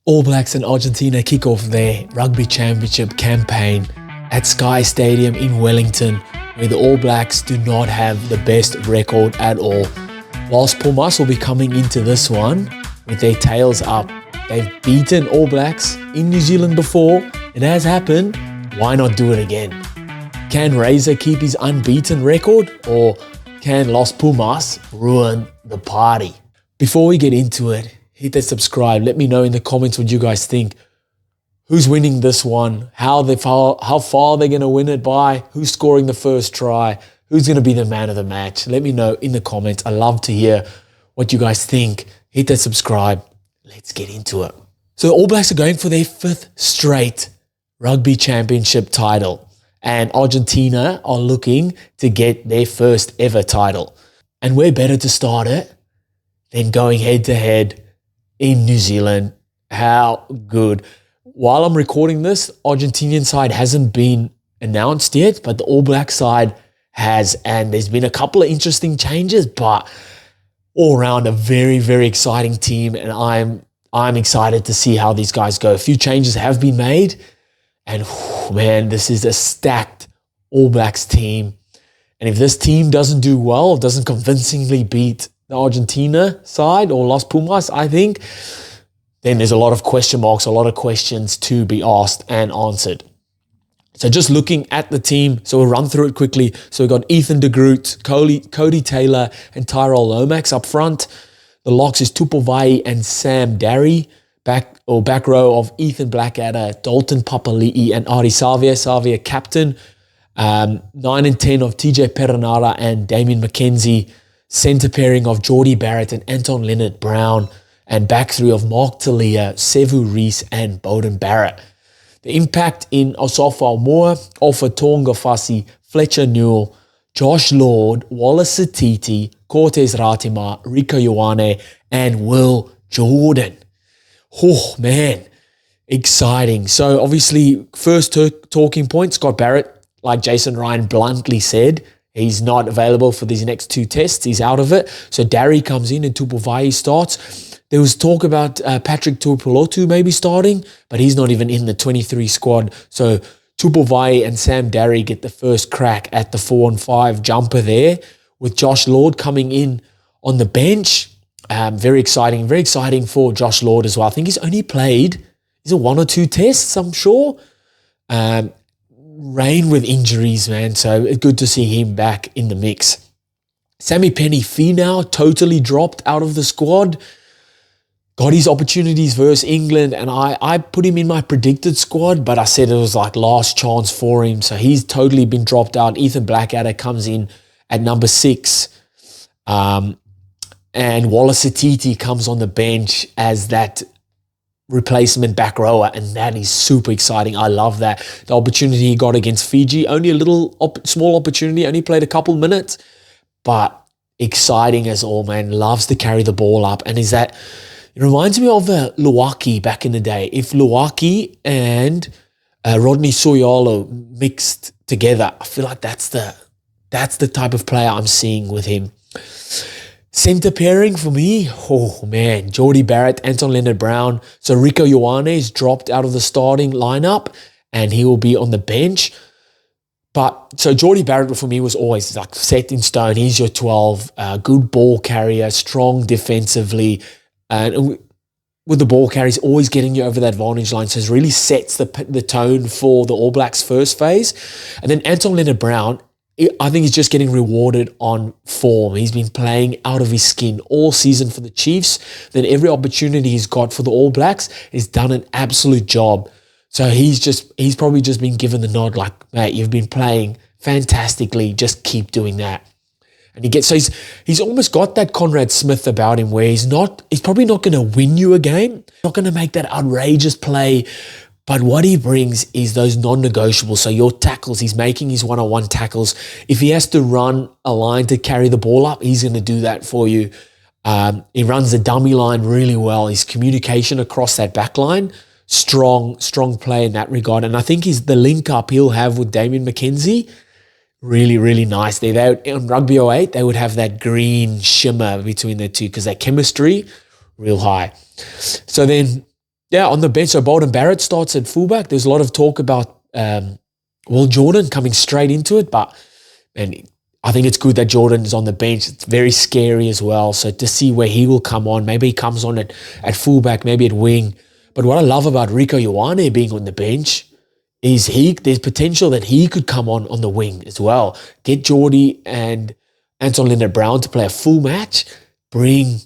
All Blacks and Argentina kick off their Rugby Championship campaign at Sky Stadium in Wellington, where the All Blacks do not have the best record at all. Los Pumas will be coming into this one with their tails up. They've beaten All Blacks in New Zealand before. It has happened. Why not do it again? Can Razor keep his unbeaten record, or can Los Pumas ruin the party? Before we get into it, hit that subscribe. Let me know in the comments what you guys think. Who's winning this one? How far they're going to win it by? Who's scoring the first try? Who's going to be the man of the match? Let me know in the comments. I love to hear what you guys think. Hit that subscribe. Let's get into it. So the All Blacks are going for their 5th straight Rugby Championship title, and Argentina are looking to get their first ever title. And where better to start it than going head-to-head in New Zealand? How good. While I'm recording this, Argentinian side hasn't been announced yet, but the All Black side has, and there's been a couple of interesting changes, but all around a very, very exciting team, and I'm excited to see how these guys go. A few changes have been made, and man, this is a stacked All Blacks team. And if this team doesn't do well, doesn't convincingly beat the Argentina side or Los Pumas, I think, then there's a lot of question marks, a lot of questions to be asked and answered. So just looking at the team, so we'll run through it quickly. So we've got Ethan de Groot, Cody Taylor, and Tyrell Lomax up front. The locks is Tupuvai and Sam Darry. Back row of Ethan Blackadder, Dalton Papali'i, and Ari Savia. Savia captain. 9 and 10 of TJ Perenara and Damien McKenzie. Centre pairing of Jordie Barrett and Anton Leonard-Brown. And back three of Mark Talia, Sevu Reece, and Bowden Barrett. The impact in Asafa Almoa, Alpha Tongafasi, Fletcher Newell, Josh Lord, Wallace Satiti, Cortez Ratima, Rico Ioane, and Will Jordan. Oh, man, exciting. So obviously, first talking point, Scott Barrett, like Jason Ryan bluntly said, he's not available for these next 2 tests. He's out of it. So Darry comes in and Tupuvai starts. There was talk about Patrick Tuipulotu maybe starting, but he's not even in the 23 squad. So Tupuvai and Sam Darry get the first crack at the 4-on-5 jumper there, with Josh Lord coming in on the bench. Very exciting for Josh Lord as well. I think he's only played, is it 1 or 2 tests, I'm sure. Rain with injuries, man, so it's good to see him back in the mix. Sammy Penny-Finau totally dropped out of the squad. Got his opportunities versus England, and I put him in my predicted squad, but I said it was like last chance for him, so he's totally been dropped out. Ethan Blackadder comes in at number 6, and Wallace Satiti comes on the bench as that replacement back rower, and that is super exciting. I love that. The opportunity he got against Fiji, only a little small opportunity, only played a couple minutes, but exciting as all, man. Loves to carry the ball up, and it reminds me of Luaki back in the day. If Luaki and Rodney Soyalo mixed together, I feel like that's the type of player I'm seeing with him. Centre pairing for me, oh man, Jordie Barrett, Anton Leonard-Brown. So Rico Ioane is dropped out of the starting lineup, and he will be on the bench. But so Jordie Barrett for me was always like set in stone. He's your 12, good ball carrier, strong defensively. And with the ball carries, always getting you over that advantage line. So it really sets the tone for the All Blacks first phase. And then Anton Leonard-Brown, I think he's just getting rewarded on form. He's been playing out of his skin all season for the Chiefs. Then every opportunity he's got for the All Blacks, he's done an absolute job. So he's probably just been given the nod like, mate, you've been playing fantastically. Just keep doing that. And he's almost got that Conrad Smith about him, where he's probably not going to win you a game, not going to make that outrageous play, but what he brings is those non-negotiables. So your tackles, he's making his one-on-one tackles. If he has to run a line to carry the ball up, he's going to do that for you. He runs the dummy line really well. His communication across that back line, strong play in that regard. And I think the link up he'll have with Damien McKenzie, really, really nice. On Rugby 08, they would have that green shimmer between the two because their chemistry, real high. So then Yeah, on the bench, so Bolden Barrett starts at fullback. There's a lot of talk about Will Jordan coming straight into it, but man, I think it's good that Jordan is on the bench. It's very scary as well. So to see where he will come on, maybe he comes on at fullback, maybe at wing. But what I love about Rico Ioane being on the bench is there's potential that he could come on the wing as well. Get Geordie and Anton Linder-Brown to play a full match. Bring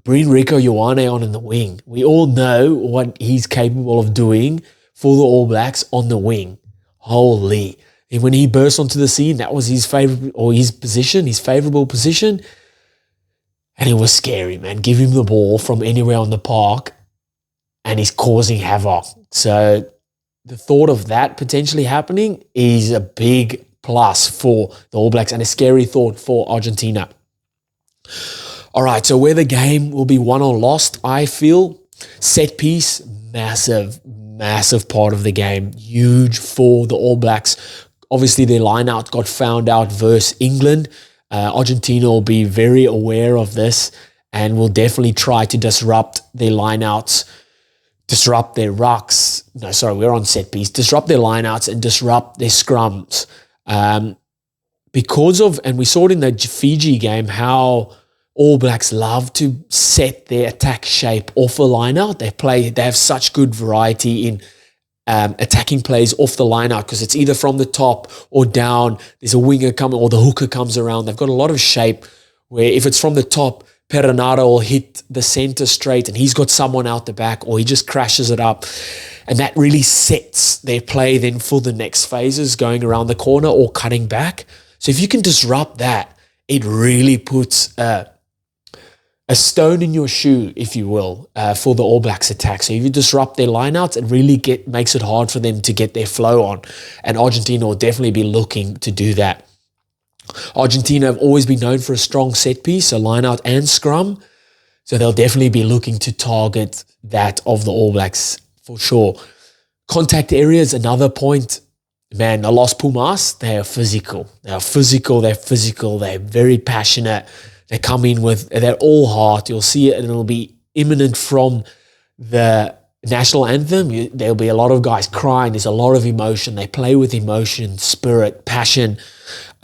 Rico Ioane on in the wing. We all know what he's capable of doing for the All Blacks on the wing. Holy. And when he burst onto the scene, that was his favorable position. And it was scary, man. Give him the ball from anywhere on the park and he's causing havoc. So the thought of that potentially happening is a big plus for the All Blacks and a scary thought for Argentina. All right, so where the game will be won or lost, I feel set piece, massive part of the game. Huge for the All Blacks. Obviously, their line-out got found out versus England. Argentina will be very aware of this and will definitely try to disrupt their line-outs, disrupt their rucks. No, sorry, we're on set piece. Disrupt their line-outs and disrupt their scrums. Because of, and we saw it in the Fiji game, how All Blacks love to set their attack shape off a line-out. They have such good variety in attacking plays off the line-out because it's either from the top or down. There's a winger coming or the hooker comes around. They've got a lot of shape where if it's from the top, Perenara will hit the center straight and he's got someone out the back or he just crashes it up. And that really sets their play then for the next phases, going around the corner or cutting back. So if you can disrupt that, it really puts a stone in your shoe, if you will, for the All Blacks attack. So if you disrupt their lineouts, it really makes it hard for them to get their flow on. And Argentina will definitely be looking to do that. Argentina have always been known for a strong set piece, so lineout and scrum. So they'll definitely be looking to target that of the All Blacks for sure. Contact area is another point. Man, the Los Pumas, they are physical. They're very passionate. They come in they're all heart. You'll see it and it'll be imminent from the national anthem. There'll be a lot of guys crying. There's a lot of emotion. They play with emotion, spirit, passion.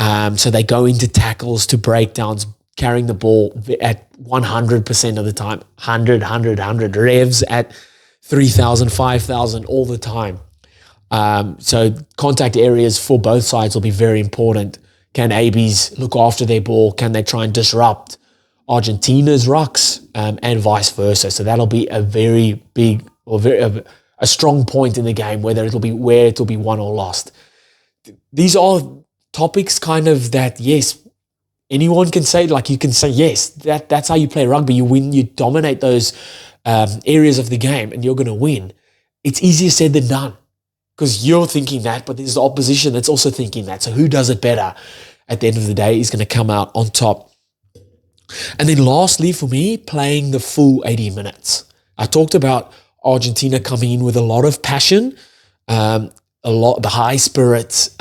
So they go into tackles to breakdowns, carrying the ball at 100% of the time. 100 revs at 3,000, 5,000 all the time. So contact areas for both sides will be very important. Can ABs look after their ball? Can they try and disrupt Argentina's rucks and vice versa? So that'll be a very big or a strong point in the game, where it'll be won or lost. These are topics kind of that, yes, anyone can say, like you can say, yes, that's how you play rugby. You win, you dominate those areas of the game and you're going to win. It's easier said than done. Because you're thinking that, but there's the opposition that's also thinking that. So who does it better at the end of the day is going to come out on top. And then lastly, for me, playing the full 80 minutes. I talked about Argentina coming in with a lot of passion, the high spirits,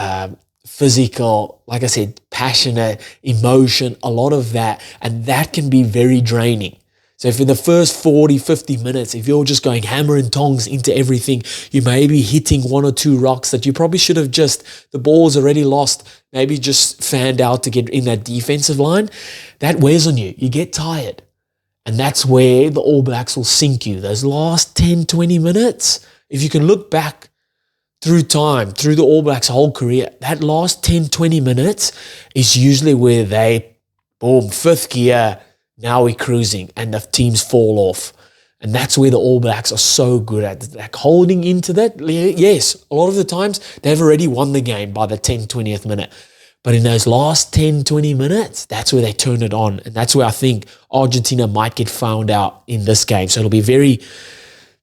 physical, like I said, passionate, emotion, a lot of that. And that can be very draining. So if in the first 40, 50 minutes, if you're just going hammer and tongs into everything, you may be hitting one or two rocks that you probably should have the ball's already lost, maybe just fanned out to get in that defensive line. That wears on you. You get tired. And that's where the All Blacks will sink you. Those last 10, 20 minutes, if you can look back through time, through the All Blacks' whole career, that last 10, 20 minutes is usually where they, boom, fifth gear, now we're cruising and the teams fall off. And that's where the All Blacks are so good at, like holding into that. Yes, a lot of the times they've already won the game by the 10, 20th minute. But in those last 10, 20 minutes, that's where they turn it on. And that's where I think Argentina might get found out in this game. So it'll be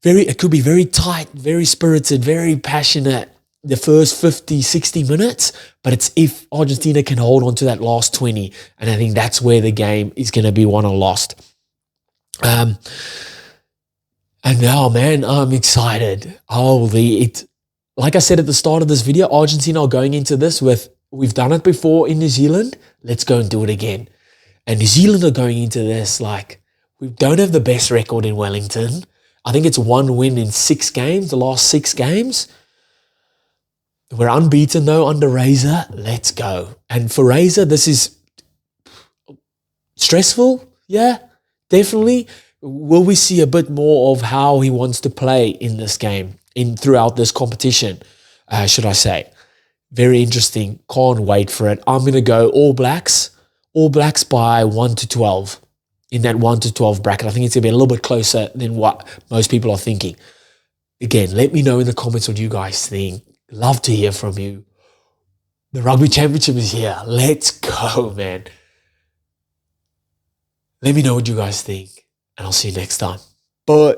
it could be very tight, very spirited, very passionate the first 50, 60 minutes, but it's if Argentina can hold on to that last 20, and I think that's where the game is going to be won or lost. And now, man, I'm excited. Like I said at the start of this video, Argentina are going into this with, we've done it before in New Zealand, let's go and do it again. And New Zealand are going into this like, we don't have the best record in Wellington. I think it's 1 win in 6 games, the last 6 games. We're unbeaten though under Razor. Let's go. And for Razor, this is stressful. Yeah, definitely. Will we see a bit more of how he wants to play in this game, throughout this competition, should I say. Very interesting. Can't wait for it. I'm going to go All Blacks. All Blacks by 1-12. In that 1-12 bracket. I think it's going to be a little bit closer than what most people are thinking. Again, let me know in the comments what you guys think. Love to hear from you. The Rugby Championship is here. Let's go, man. Let me know what you guys think. And I'll see you next time. Bye.